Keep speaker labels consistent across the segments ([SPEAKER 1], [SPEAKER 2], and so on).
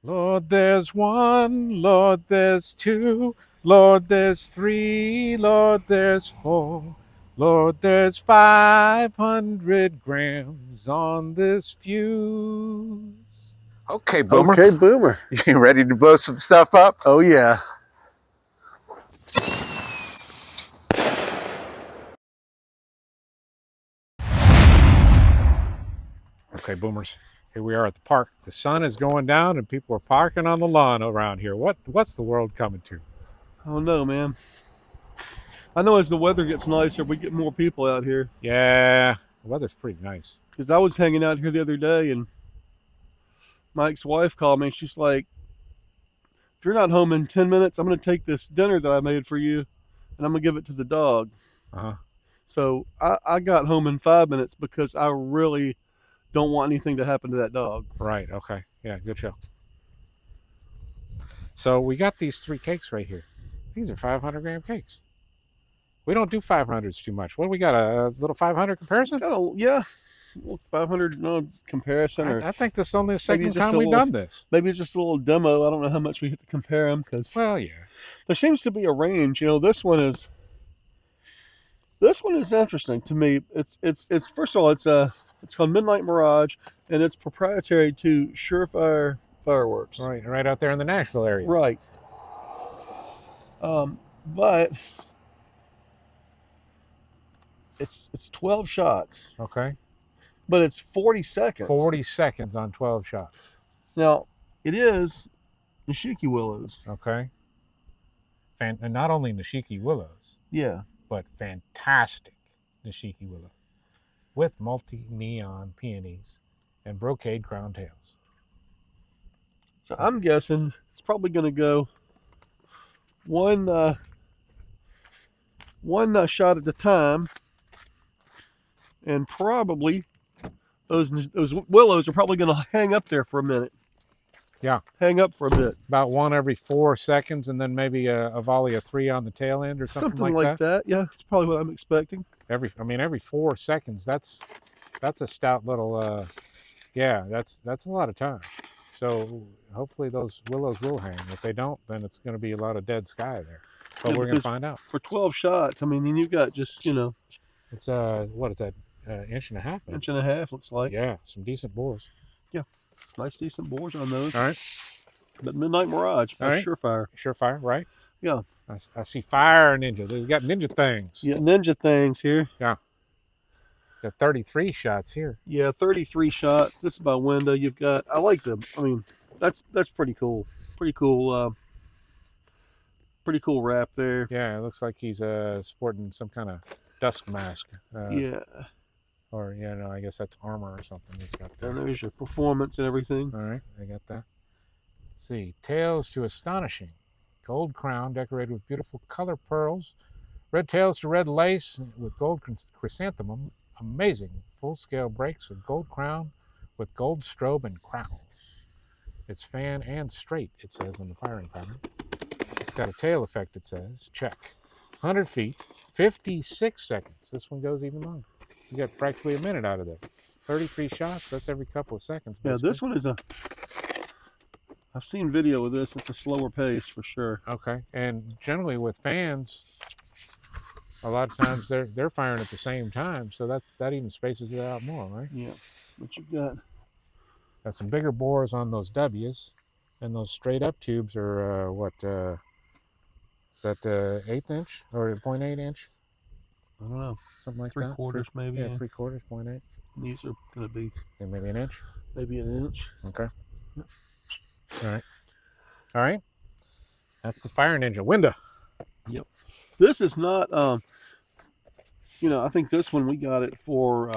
[SPEAKER 1] Lord, there's one. Lord, there's two. Lord, there's three. Lord, there's four. Lord, there's 500 grams on this fuse. Okay, Boomer.
[SPEAKER 2] Okay, Boomer.
[SPEAKER 1] You ready to blow some stuff up?
[SPEAKER 2] Oh, yeah.
[SPEAKER 1] Okay, Boomers. Here we are at the park. The sun is going down and people are parking on the lawn around here. What's the world coming to?
[SPEAKER 2] Oh, no, man. I know as the weather gets nicer, we get more people out here.
[SPEAKER 1] Yeah, the weather's pretty nice.
[SPEAKER 2] Because I was hanging out here the other day, and my ex-wife called me. She's like, if you're not home in 10 minutes, I'm going to take this dinner that I made for you, and I'm going to give it to the dog.
[SPEAKER 1] Uh-huh.
[SPEAKER 2] So I got home in 5 minutes because I really don't want anything to happen to that dog.
[SPEAKER 1] Right, okay. Yeah, good show. So we got these 3 cakes right here. These are 500-gram cakes. We don't do 500s too much. What do we got, a little 500 comparison?
[SPEAKER 2] Oh, yeah. 500 comparison.
[SPEAKER 1] I think this is only the second
[SPEAKER 2] just
[SPEAKER 1] time
[SPEAKER 2] a
[SPEAKER 1] we've
[SPEAKER 2] little-
[SPEAKER 1] done this.
[SPEAKER 2] Maybe it's just a little demo. I don't know how much we hit to compare them because
[SPEAKER 1] Well, yeah.
[SPEAKER 2] there seems to be a range. You know, this one is interesting to me. It's first of all, it's called Midnight Mirage, and it's proprietary to Surefire fireworks.
[SPEAKER 1] Right out there in the Nashville area.
[SPEAKER 2] Right. But it's 12 shots,
[SPEAKER 1] Okay.
[SPEAKER 2] but it's 40 seconds.
[SPEAKER 1] 40 seconds on 12 shots.
[SPEAKER 2] Now, it is Nishiki willows.
[SPEAKER 1] Okay. And not only Nishiki willows,
[SPEAKER 2] Yeah.
[SPEAKER 1] but fantastic Nishiki willow with multi-neon peonies and brocade crown tails.
[SPEAKER 2] So I'm guessing it's probably going to go one shot at a time, and probably those willows are probably going to hang up there for a minute.
[SPEAKER 1] Yeah.
[SPEAKER 2] Hang up for a bit.
[SPEAKER 1] About one every 4 seconds, and then maybe a volley of 3 on the tail end or something
[SPEAKER 2] like that. Yeah, that's probably what I'm expecting.
[SPEAKER 1] Every 4 seconds. That's a stout little. Yeah, that's a lot of time. So hopefully those willows will hang. If they don't, then it's going to be a lot of dead sky there. But
[SPEAKER 2] Yeah,
[SPEAKER 1] we're going to find out.
[SPEAKER 2] For 12 shots, I mean, and you've got just,
[SPEAKER 1] It's what is that? Inch and a half.
[SPEAKER 2] Inch and a half looks like.
[SPEAKER 1] Yeah, some decent bores.
[SPEAKER 2] Yeah, nice decent bores on those.
[SPEAKER 1] All right.
[SPEAKER 2] But Midnight Mirage,
[SPEAKER 1] All right.
[SPEAKER 2] Surefire.
[SPEAKER 1] Surefire, right?
[SPEAKER 2] Yeah.
[SPEAKER 1] I see fire ninja. They've got ninja things.
[SPEAKER 2] Yeah, ninja things here.
[SPEAKER 1] Yeah. Got 33 shots here.
[SPEAKER 2] Yeah, 33 shots. This is by Winda. You've got. I like them. I mean, that's pretty cool. Pretty cool. Pretty cool wrap there.
[SPEAKER 1] Yeah, it looks like he's sporting some kind of dusk mask.
[SPEAKER 2] Yeah.
[SPEAKER 1] Or I guess that's armor or something he's got there.
[SPEAKER 2] And there's your performance and everything.
[SPEAKER 1] All right, I got that. Let's see, tails to astonishing. Gold crown decorated with beautiful color pearls. Red tails to red lace with gold chrysanthemum. Amazing full-scale breaks with gold crown with gold strobe and crackles. It's fan and straight, it says on the firing pattern. It's got a tail effect, it says. Check. 100 feet, 56 seconds. This one goes even longer. You got practically a minute out of it. 33 shots, that's every couple of seconds.
[SPEAKER 2] Yeah, this one is I've seen video of this. It's a slower pace for sure.
[SPEAKER 1] Okay, and generally with fans, a lot of times they're firing at the same time, so that even spaces it out more, right?
[SPEAKER 2] Yeah, but you've got
[SPEAKER 1] some bigger bores on those W's, and those straight up tubes are is that 1/8 inch or 0.8 inch?
[SPEAKER 2] I don't know,
[SPEAKER 1] something like
[SPEAKER 2] 3/4 maybe.
[SPEAKER 1] Yeah, 3/4, 0.8.
[SPEAKER 2] These are going to be
[SPEAKER 1] maybe an inch.
[SPEAKER 2] Maybe an inch.
[SPEAKER 1] Okay. Yep. All right. That's the Fire Ninja Winda.
[SPEAKER 2] Yep. This is not. I think this one we got it for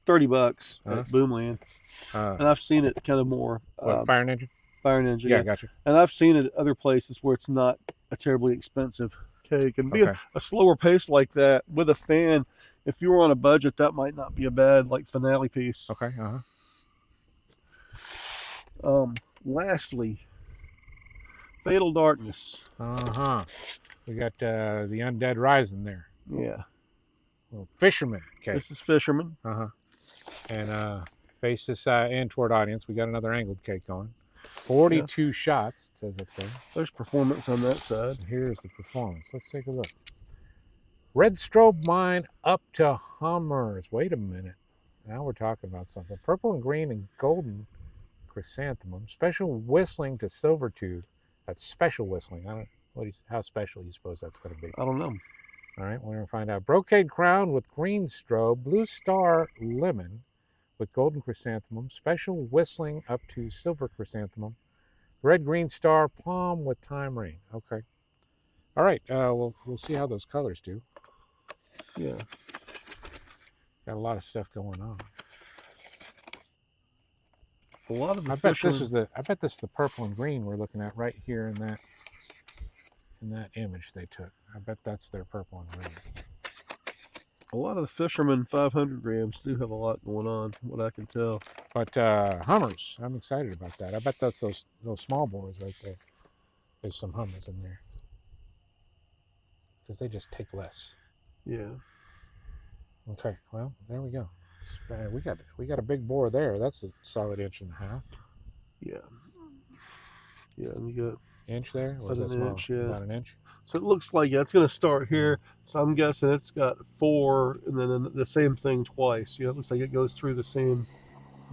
[SPEAKER 2] $30 at Boomland, and I've seen it kind of more.
[SPEAKER 1] Fire Ninja.
[SPEAKER 2] Fire Ninja.
[SPEAKER 1] Yeah, gotcha.
[SPEAKER 2] And I've seen it at other places where it's not a terribly expensive cake, and being a slower pace like that with a fan, if you were on a budget, that might not be a bad finale piece.
[SPEAKER 1] Okay.
[SPEAKER 2] Lastly, Fatal Darkness.
[SPEAKER 1] We got the Undead Rising there.
[SPEAKER 2] Yeah.
[SPEAKER 1] Well, Fisherman cake.
[SPEAKER 2] This is Fisherman.
[SPEAKER 1] And face this in toward audience. We got another angled cake going. 42 shots, it says up there.
[SPEAKER 2] There's performance on that side.
[SPEAKER 1] Here's the performance. Let's take a look. Red strobe mine up to Hummers. Wait a minute. Now we're talking about something. Purple and green and golden chrysanthemum. Special whistling to silver tube. That's special whistling. I don't. How special you suppose that's going to be?
[SPEAKER 2] I don't know.
[SPEAKER 1] All right, we're going to find out. Brocade crown with green strobe. Blue star lemon with golden chrysanthemum. Special whistling up to silver chrysanthemum. Red green star palm with time rain. Okay. All right. We'll see how those colors do.
[SPEAKER 2] Yeah.
[SPEAKER 1] Got a lot of stuff going on.
[SPEAKER 2] A lot of the
[SPEAKER 1] I bet this is the purple and green we're looking at right here in that image they took. I bet that's their purple and green.
[SPEAKER 2] A lot of the Fisherman 500 grams do have a lot going on, from what I can tell.
[SPEAKER 1] But Hummers, I'm excited about that. I bet that's those small bores right there. There's some Hummers in there because they just take less.
[SPEAKER 2] Yeah.
[SPEAKER 1] Okay, well, there we go. We got a big bore there. That's a solid 1.5 inches.
[SPEAKER 2] Yeah. Yeah, and you got
[SPEAKER 1] inch there. Was that small? Inch, yeah. About 1 inch.
[SPEAKER 2] So it looks like it's going to start here. So I'm guessing it's got 4, and then the same thing twice. It looks like it goes through the same.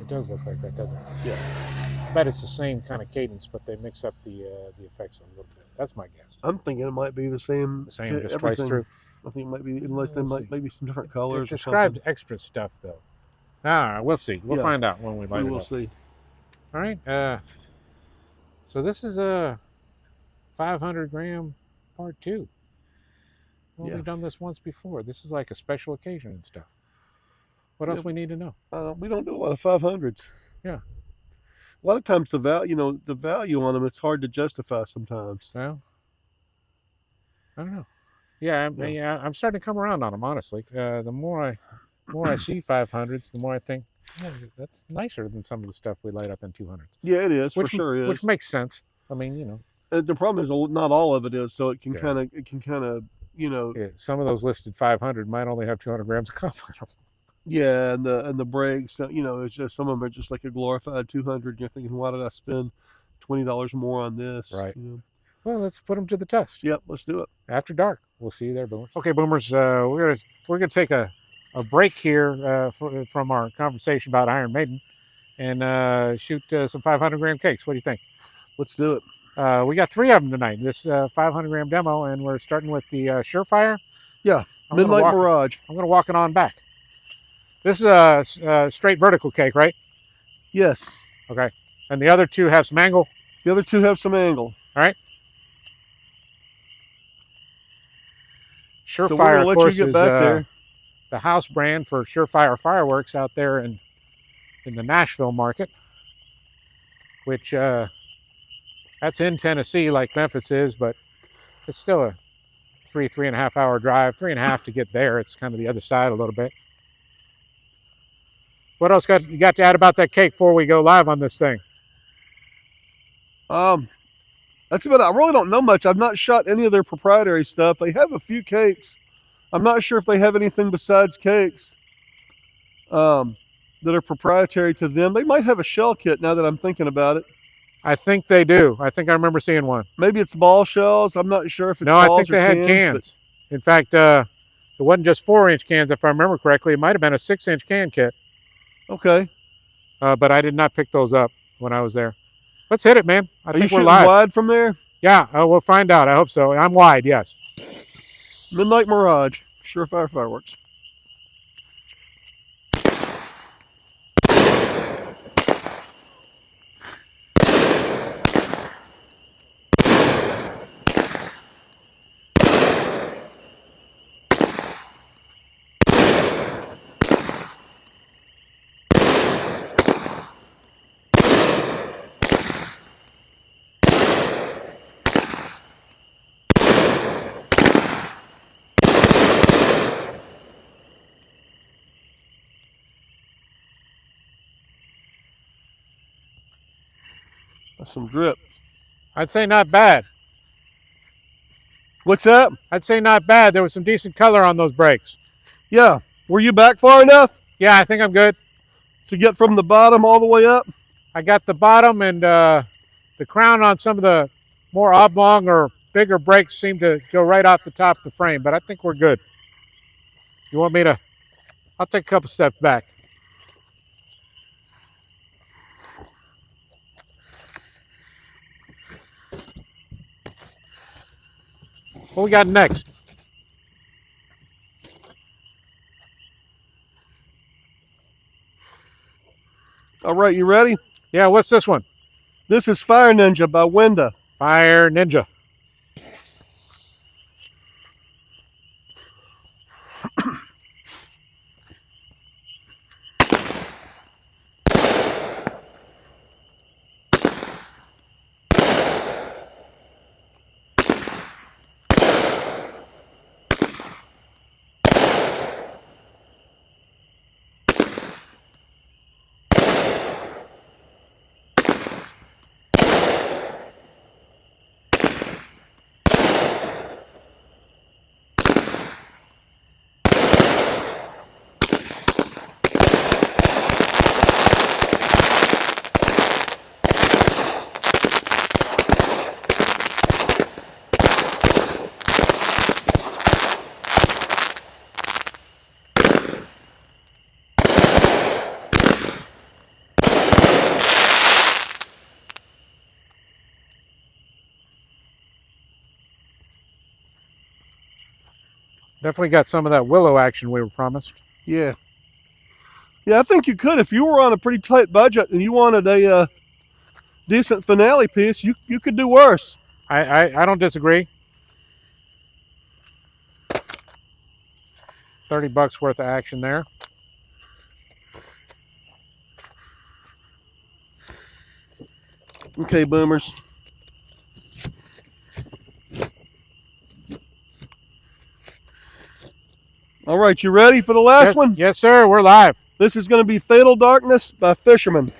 [SPEAKER 1] It does look like that, doesn't it?
[SPEAKER 2] Yeah.
[SPEAKER 1] I bet it's the same kind of cadence, but they mix up the effects a little bit. That's my guess.
[SPEAKER 2] I'm thinking it might be the same.
[SPEAKER 1] Just everything. Twice through.
[SPEAKER 2] I think it might be, unless they might maybe some different colors.
[SPEAKER 1] It describes extra stuff, though. All right, we'll see. We'll find out when we light it up.
[SPEAKER 2] We will see.
[SPEAKER 1] All right. So this is a 500 gram part 2. Well, we've done this once before. This is like a special occasion and stuff. What else we need to know?
[SPEAKER 2] We don't do a lot of 500s.
[SPEAKER 1] Yeah.
[SPEAKER 2] A lot of times the value on them, it's hard to justify sometimes.
[SPEAKER 1] Well, I don't know. Yeah, I'm starting to come around on them, honestly. The more I see 500s, the more I think, that's nicer than some of the stuff we light up in 200s.
[SPEAKER 2] Yeah, it is, for sure is.
[SPEAKER 1] Which makes sense. I mean,
[SPEAKER 2] the problem is not all of it is, so it can kind of,
[SPEAKER 1] Yeah, some of those listed 500 might only have 200 grams of copper in them.
[SPEAKER 2] Yeah, and the brakes, it's just, some of them are just like a glorified 200. And you're thinking, why did I spend $20 more on this?
[SPEAKER 1] Right. Well, let's put them to the test.
[SPEAKER 2] Yep, let's do it.
[SPEAKER 1] After dark. We'll see you there, Boomers. Okay, Boomers, we're gonna take a break here from our conversation about Iron Maiden and shoot some 500 gram cakes. What do you think?
[SPEAKER 2] Let's do it.
[SPEAKER 1] We got 3 of them tonight, this 500 gram demo, and we're starting with the Surefire.
[SPEAKER 2] Yeah, Midnight Mirage.
[SPEAKER 1] I'm going to walk it on back. This is a straight vertical cake, right?
[SPEAKER 2] Yes.
[SPEAKER 1] Okay. And the other 2 have some angle?
[SPEAKER 2] The other 2 have some angle.
[SPEAKER 1] All right. Surefire, of course, is the house brand for Surefire fireworks out there in the Nashville market, which that's in Tennessee like Memphis is, but it's still a 3.5 hour drive, 3.5 to get there. It's kind of the other side a little bit. What else you got to add about that cake before we go live on this thing?
[SPEAKER 2] That's about it. I really don't know much. I've not shot any of their proprietary stuff. They have a few cakes. I'm not sure if they have anything besides cakes that are proprietary to them. They might have a shell kit now that I'm thinking about it.
[SPEAKER 1] I think they do. I think I remember seeing one.
[SPEAKER 2] Maybe it's ball shells. I'm not sure if it's
[SPEAKER 1] balls or cans.
[SPEAKER 2] No, I think
[SPEAKER 1] they had cans. In fact, it wasn't just 4-inch cans, if I remember correctly. It might have been a 6-inch can kit.
[SPEAKER 2] Okay.
[SPEAKER 1] But I did not pick those up when I was there. Let's hit it, man.
[SPEAKER 2] I think we're live. Wide from there?
[SPEAKER 1] Yeah, we'll find out. I hope so. I'm wide, yes.
[SPEAKER 2] Midnight Mirage, Surefire fireworks. That's some drip.
[SPEAKER 1] I'd say not bad.
[SPEAKER 2] What's that?
[SPEAKER 1] I'd say not bad. There was some decent color on those brakes.
[SPEAKER 2] Yeah. Were you back far enough?
[SPEAKER 1] Yeah, I think I'm good.
[SPEAKER 2] To get from the bottom all the way up?
[SPEAKER 1] I got the bottom and the crown on some of the more oblong or bigger breaks seem to go right off the top of the frame, but I think we're good. You want me to? I'll take a couple steps back. What we got next?
[SPEAKER 2] All right, you ready?
[SPEAKER 1] Yeah, what's this one?
[SPEAKER 2] This is Fire Ninja by Winda.
[SPEAKER 1] Fire Ninja. Definitely got some of that willow action we were promised.
[SPEAKER 2] Yeah. Yeah, I think you could. If you were on a pretty tight budget and you wanted a decent finale piece, you could do worse.
[SPEAKER 1] I don't disagree. $30 worth of action there.
[SPEAKER 2] Okay, boomers. All right, you ready for the last one?
[SPEAKER 1] Yes, sir. We're live.
[SPEAKER 2] This is going to be Fatal Darkness by Fisherman.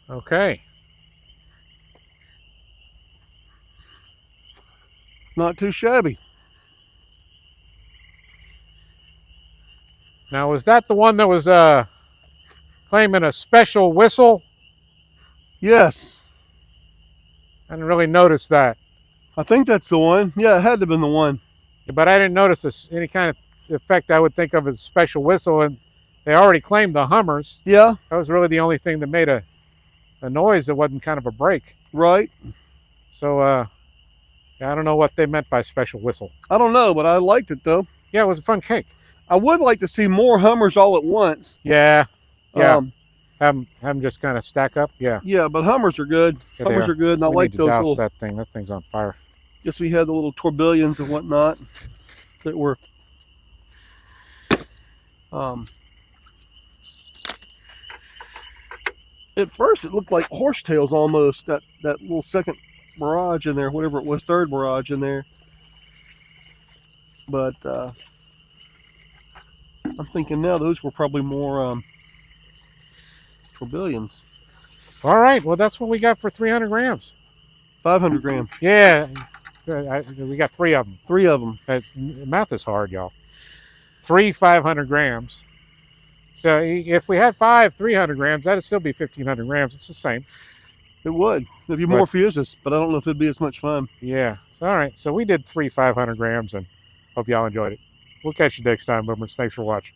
[SPEAKER 1] Okay.
[SPEAKER 2] Not too shabby.
[SPEAKER 1] Now, was that the one that was claiming a special whistle?
[SPEAKER 2] Yes.
[SPEAKER 1] I didn't really notice that.
[SPEAKER 2] I think that's the one. Yeah, it had to have been the one.
[SPEAKER 1] But I didn't notice any kind of effect I would think of as a special whistle, and they already claimed the Hummers.
[SPEAKER 2] Yeah.
[SPEAKER 1] That was really the only thing that made a noise that wasn't kind of a break.
[SPEAKER 2] Right.
[SPEAKER 1] So, I don't know what they meant by special whistle.
[SPEAKER 2] I don't know, but I liked it, though.
[SPEAKER 1] Yeah, it was a fun cake.
[SPEAKER 2] I would like to see more Hummers all at once.
[SPEAKER 1] Yeah. Yeah. Have them just kind of stack up. Yeah.
[SPEAKER 2] Yeah, but Hummers are good.
[SPEAKER 1] Yeah,
[SPEAKER 2] Hummers are good, and I
[SPEAKER 1] We
[SPEAKER 2] like
[SPEAKER 1] need to
[SPEAKER 2] those
[SPEAKER 1] douse
[SPEAKER 2] little.
[SPEAKER 1] that thing. That thing's on fire.
[SPEAKER 2] Guess we had the little tourbillons and whatnot that were. At first, it looked like horsetails almost. That little second Mirage in there, whatever it was, third Mirage in there. But I'm thinking now those were probably more tourbillons.
[SPEAKER 1] All right. Well, that's what we got for 300 grams.
[SPEAKER 2] 500 gram.
[SPEAKER 1] Yeah. We got 3 of them.
[SPEAKER 2] 3 of them.
[SPEAKER 1] Math is hard, y'all. 3 500 grams. So if we had 5 300 grams, that'd still be 1,500 grams. It's the same.
[SPEAKER 2] It would. There'd be more fuses, but I don't know if it'd be as much fun.
[SPEAKER 1] Yeah. All right. So we did 3 500 grams, and hope y'all enjoyed it. We'll catch you next time, boomers. Thanks for watching.